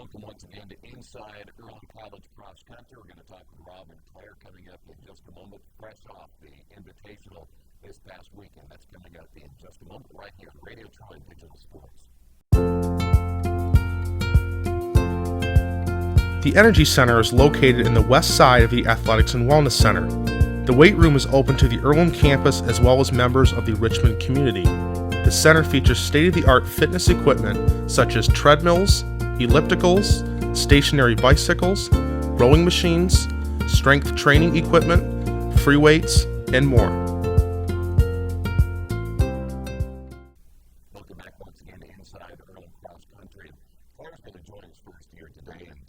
Welcome once again to Inside Earlham College Cross Country. We're going to talk with Rob and Claire coming up in just a moment, fresh off the Invitational this past weekend. That's coming up in just a moment right here at Radio Troy Digital Sports. The Energy Center is located in the west side of the Athletics and Wellness Center. The weight room is open to the Earlham campus as well as members of the Richmond community. The center features state-of-the-art fitness equipment such as treadmills, ellipticals, stationary bicycles, rowing machines, strength training equipment, free weights, and more. Welcome back once again to Inside Earlham Cross Country. Claire's going to join us first here today, and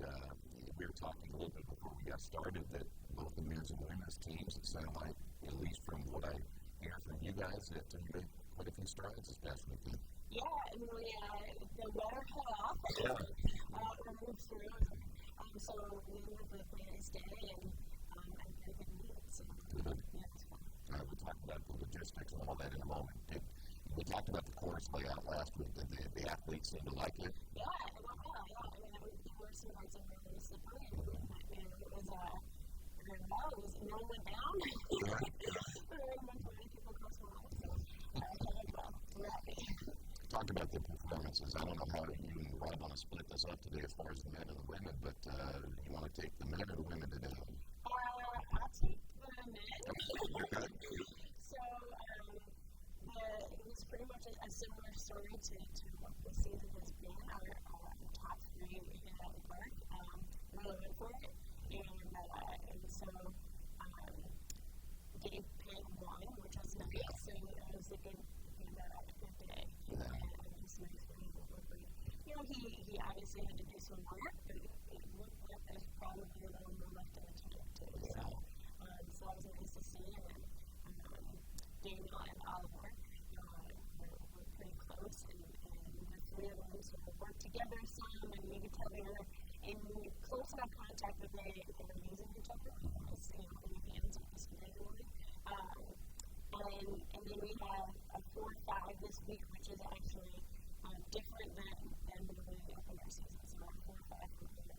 we were talking a little bit before we got started that both the men's and women's teams, it sounded like, at least from what I hear from you guys, that you made quite a few strides this past weekend. Yeah, and the weather held off. Yeah. We're moving through. So we moved the Wednesday, and I've got a good meet. So, good. Yeah, it's fun. All right, we'll talk about the logistics and all that in a moment. We talked about the course layout last week. Did the athletes seem to like it? Yeah, it went well. Yeah, I mean, there were some parts of it that were slippery, and it was very well. No one went down. There were many people across the line, so it went well. We're happy. Talked about the performances. I don't know how you and Rob want to split this up today as far as the men and the women, but you want to take the men or the women today? I'll take the men. So it was pretty much a similar story to what the season has been. Our top three we hit out of the park. Really went for it. And so Gabe Penn won, which was nice. So it was a good day. He obviously had to do some work, but it looked like there's probably a little more left in the tank too. So that was nice to see. And then Daniel and Oliver were pretty close, and the three of them sort of worked together some, and you could tell they were in close enough contact that they were using each other as holding hands with this one. And then we have a 4-5 this week, which is actually different than the way we opened our season. So our 4-5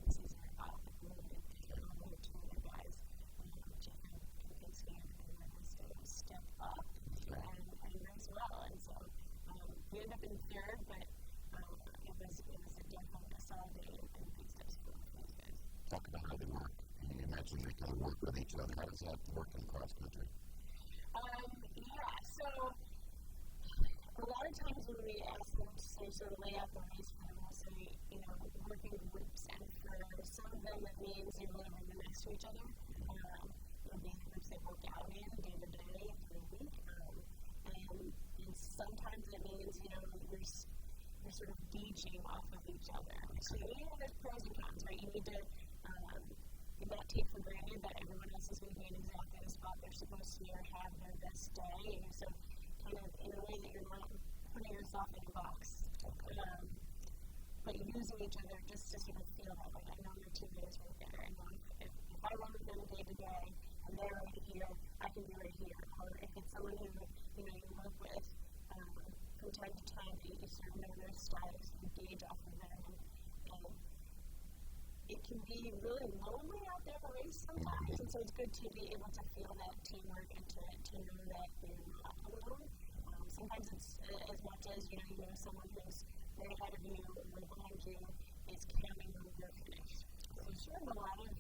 this season are out at the moment. We have two other guys, Jeff and Kingston, and then to step up and race well. And so we ended up in third, but it was a definitely a solid day and big steps for those guys. Talk about how they work. You mentioned they kind of work with each other. How does that work in cross country? Yeah, so a lot of times when we ask them to sort of lay out the race for them, we'll say, working in groups, and for some of them it means you're living next to each other. Being in groups they work out in day to day for a week. And sometimes it means, you're sort of gauging off of each other. So there's pros and cons, right? You need to not take for granted that everyone else is going to be in exactly the spot they're supposed to or have their best day. And so kind of in a way that you're not putting yourself in a box, but using each other just to sort of feel that way. I know my teammates right there. I know if I run with them day to day and they're right here, I can be right here. Or if it's someone who you work with from time to time, you sort of know their styles and gauge off of them. And it can be really lonely out there to race sometimes, and so it's good to be able to feel that teamwork and to know that you're not alone. Sometimes it's as much as, someone who's right ahead of you or right behind you is counting on your finish. So sure, a lot of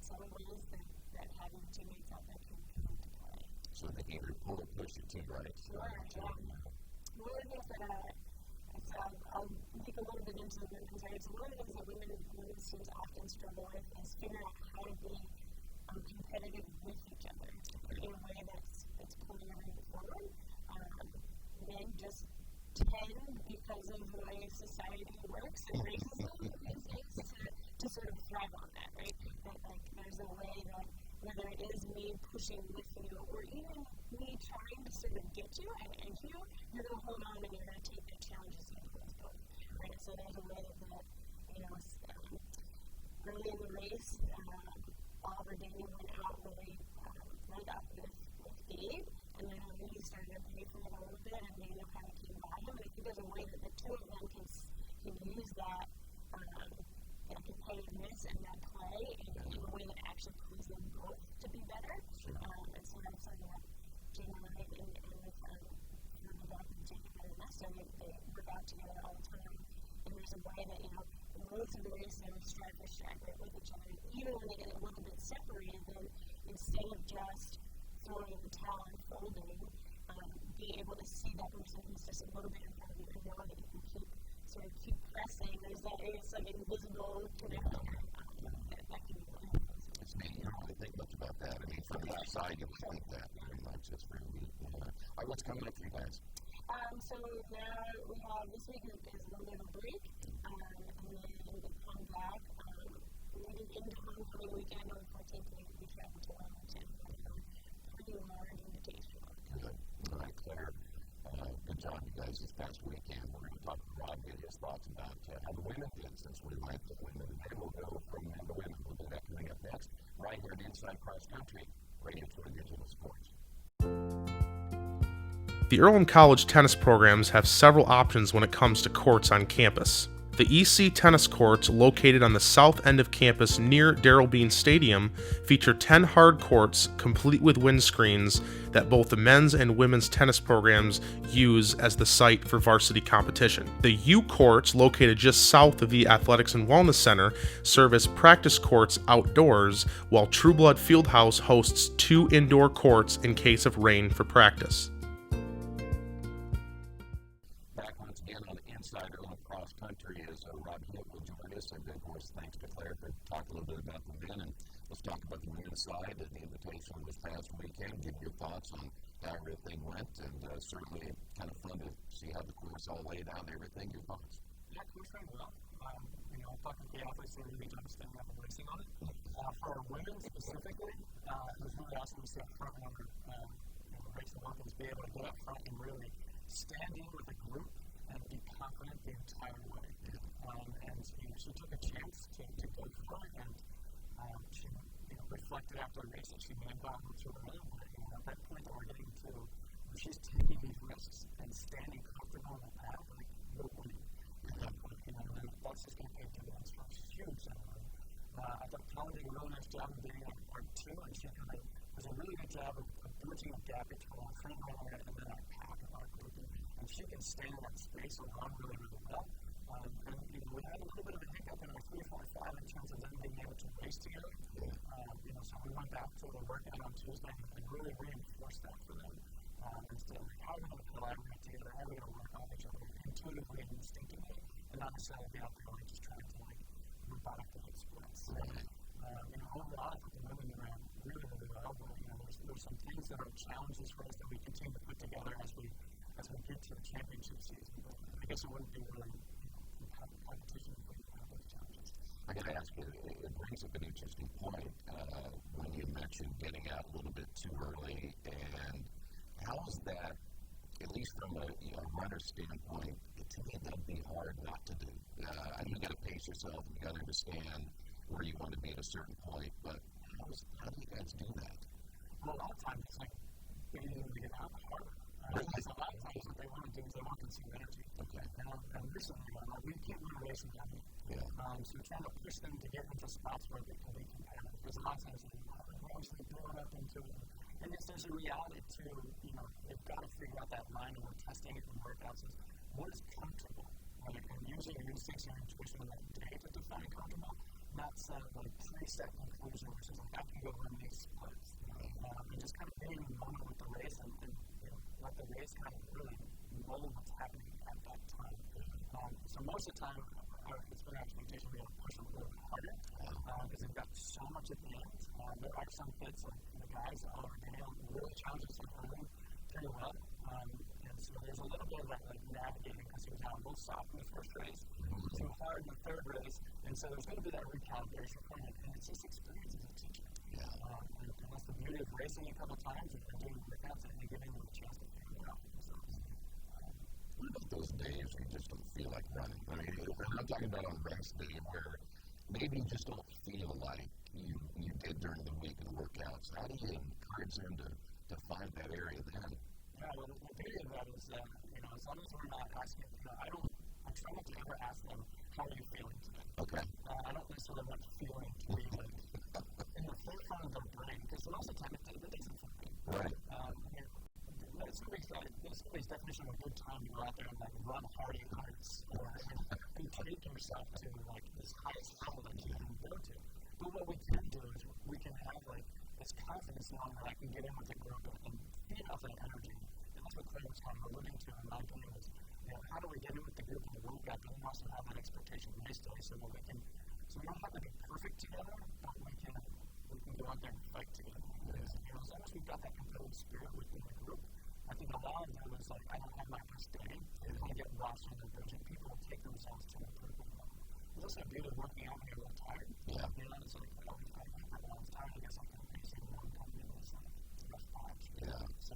subtle ways that having teammates out there can come into play. So they either pull or push your team, right? Sure, yeah. One of the things that I'll dig a little bit into the women's race. So one of the things that women's teams often struggle with is figuring out how to be competitive with each other in a way that's pulling everything forward. Men just tend, because of the way society works and raises them these days, to sort of thrive on that, right? That there's a way that whether it is me pushing with you or even me trying to sort of get you and you're going to hold on and you're going to take the challenges you put forward, right? So there's a way that early in the race, Oliver Daniel went out really right up with Gabe, and then he started to pay for it a little bit, and Daniel kind of came by him, and I think there's a way that the two of them can use that so that Jane and I and with Jane and Vanessa, they work out together all the time. And there's a way that, most of the race they stride for stride right with each other. Even when they get a little bit separated, then instead of just throwing the towel and folding, be able to see that person who's just a little bit in front of you and know that you can keep pressing. There's that, it's like invisible connection that can be really helpful. It's neat. You don't really think much about that. I mean, from the outside, you would think that very much. It's really neat. All right, what's coming up for you guys? So now we have, this week is a little bit of a break, and then we come back, leading into homecoming weekend on the 14th, we travel to Wellington. Pretty large invitation. Good. All right, Claire. Good job, you guys, this past weekend. We're going to talk to Rob, get his thoughts about how the women did since we went to women. And then we'll go from men to women. We'll do that coming up next, right here at Inside Cross Country, Radio Tour Digital Sports. The Earlham College tennis programs have several options when it comes to courts on campus. The EC tennis courts, located on the south end of campus near Darrell Bean Stadium, feature 10 hard courts complete with windscreens that both the men's and women's tennis programs use as the site for varsity competition. The U courts, located just south of the Athletics and Wellness Center, serve as practice courts outdoors, while True Blood Fieldhouse hosts 2 indoor courts in case of rain for practice. Country is Rob Hill will join us, and of course thanks to Claire for talking a little bit about the men, and let's talk about the women's side of the invitation this past weekend. Give your thoughts on how everything went, and certainly kind of fun to see how the course all laid out and everything. Your thoughts? Yeah, course went well. Talking to the athletes, they really understand how we're racing on it. For our women specifically, it was really awesome to see a front runner racing weapons be able to get up front and really stand in with a group and be confident the entire way. She took a chance to go for it, and she reflected after the race that she may have gotten to the middle. At that point that we're getting to, where she's taking these risks and standing comfortable on the path, like you're winning. And that's just going to pay dividends for us. Huge. I thought Colin did a really nice job of getting our two, and she does a really good job of bridging the gap between our front runner and then our pack of our group. And she can stand in that space and run really, really well. We had a little bit of a hiccup in our 3, 4, 5 in terms of them being able to race together. So we went back to the workout on Tuesday and really reinforced that for them. Instead of how are we going to collaborate together, how are we going to work off each other intuitively and instinctively, and not necessarily be out there like just trying to move back to the sprints. Overall, I think the women ran really, really well. But, there's some things that are challenges for us that we continue to put together as we get to the championship season. But I guess it wouldn't be really competition if we have those challenges. I got to ask you, it brings up an interesting point when you mentioned getting out a little bit too early, and how is that, at least from a runner standpoint, to me that'd be hard not to do. You got to pace yourself, and you got to understand where you want to be at a certain point, but how do you guys do that? Well, a lot of times it's like getting them to get out harder. Because a lot of times what they want to do is they want to consume energy. Okay. And recently, we can't win a race in that. So we're trying to push them to get into spots where they can be competitive. Because a lot of times they obviously build up into it. And there's a reality to, they've got to figure out that line when we're testing it in workouts is what is comfortable. And using your instincts and your intuition in that day to define comfortable, not set like preset conclusion, which is like I can go run these splits. And just kind of being in the moment with the race and let the race kind of really mold what's happening at that time. So most of the time, it's been our expectation to be able to push them a little bit harder because they've got so much at the end. There are some fits, like the guys that are really challenges their running pretty well. And so there's a little bit of that navigating because he was out a little soft in the first race, too hard in the third race, and so there's going to be that recalibration point, and it's just experience as a teacher. And that's the beauty of racing a couple times and doing workouts and giving them a chance to figure it out themselves. What about those days where you just don't feel like running? I mean, I'm talking about on race day where maybe you just don't feel like you did during the week in workouts. How do you encourage them to find that area then? Yeah, well, the beauty of that is that, as long as we're not asking, I try not to ever ask them, how are you feeling today? Okay. I don't necessarily want feeling to be like in the forefront of their brain, because most of the time it doesn't feel good. Right. somebody's definition of a good time to go out there and like run hardy heights or and take yourself to like this highest level that you can go to. But what we can do is we can have like this confidence knowing that I can get in with a group and feed off that energy. And that's what Claire was kind of alluding to in my opinion is, how do we get in with the group and the group but then also have that expectation race day so that we don't have to be perfect together, but we can go out there and fight together. Because, as long as we've got that competitive spirit within the group, I think a lot of them is like, I don't have my best day, and I get lost in the budget. People will take themselves to an improvement level. There's also a beauty of working out when you're a little tired. Yeah. It's like, oh, I'm tired, I guess I'm going to be sitting around coming in this rough patch. Yeah. So,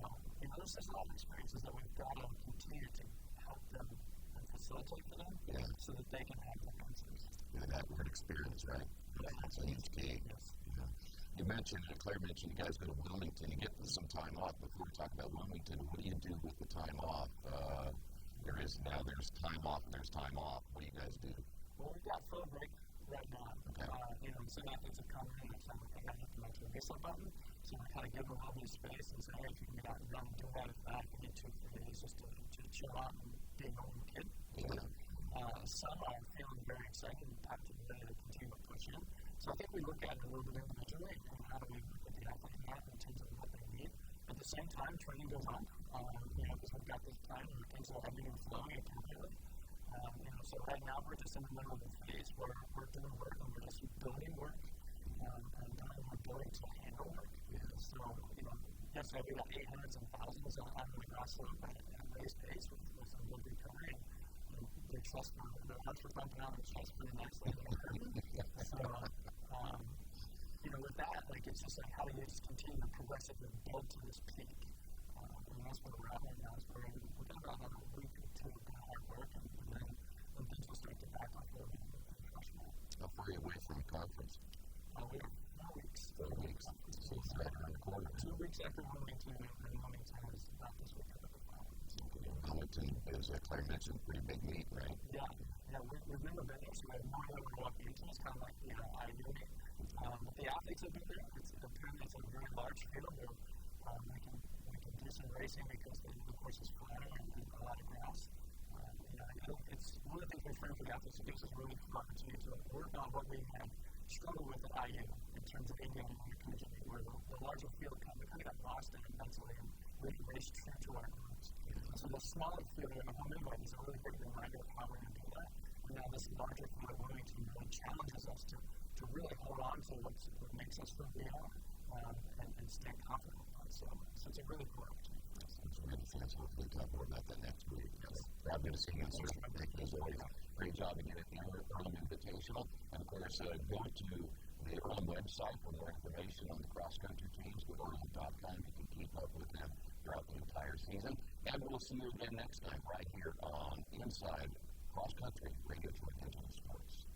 those are all experiences that we've got to continue to help them and facilitate for them so that they can have the answers. Yeah, that word experience, right? That's a huge key. Yes. Yeah. You mentioned, Claire mentioned, you guys go to Wilmington, you get some time off. Before we talk about Wilmington, what do you do with the time off? There's time off and there's time off. What do you guys do? Well, we've got full break right now. Okay. Some athletes have come in and said, I got nothing like the whistle button. So we kind of give them a little bit of space and say, hey, if you can get out and run and do that, if not, you get 2 or 3 days just to chill out and be a normal kid. Yeah. Some are feeling very excited and packed to ready to continue to push in. So I think we look at it a little bit individually and how do we look at the athlete in terms of what they need. At the same time, training goes on, because we've got this time where things are ebbing and flowing appropriately. So right now we're just in the middle of a phase where we're doing work and we're just building work and we're building to handle work. Yeah. So, yesterday we got 800s and thousands on the grass slope at raised pace with some good recovery. Their chest, their hearts were pumping out their chest pretty nicely. So, with that, like, it's just like, how do you just continue to progressively build to this peak? And that's where we're at right now. We're going to about another week or 2 of hard work, and then things will start to back up a little bit. How far are you away from the conference? We're 4 weeks. 4 weeks. So it's right around the corner. 2 weeks after Wilmington, and Wilmington is not this week. Wilmington, as Claire mentioned, pretty big meet, right? Yeah, we've never been there, so we have no idea what we're walking into. It's kind of like, IU meet. But the athletes have been there. Apparently it's a very large field where we can do some racing because the course is flatter and there's a lot of grass. It's one of the things we're trying for the athletes. It gives us really good opportunity to work on what we have struggled with at IU in terms of Indiana and country, where the larger field kind of got lost in mentally and really raced true to our roots. So the smaller field in the home invite is a really big reminder of how we're going to do that. And now this larger field of Wilmington really challenges us to really hold on to what makes us who we are and stay confident. So it's a really cool opportunity. It's a really fancy. We'll talk more about that next week. Rob, good to see you, sir. Thank you as always. Great job again at the EARLHAM Invitational. And of course, go to the EARLHAM website for more information on the cross-country teams. Go to EARLHAM.com. You can keep up with them throughout the entire season. And we'll see you again next time right here on Inside Cross Country Radio for Sports.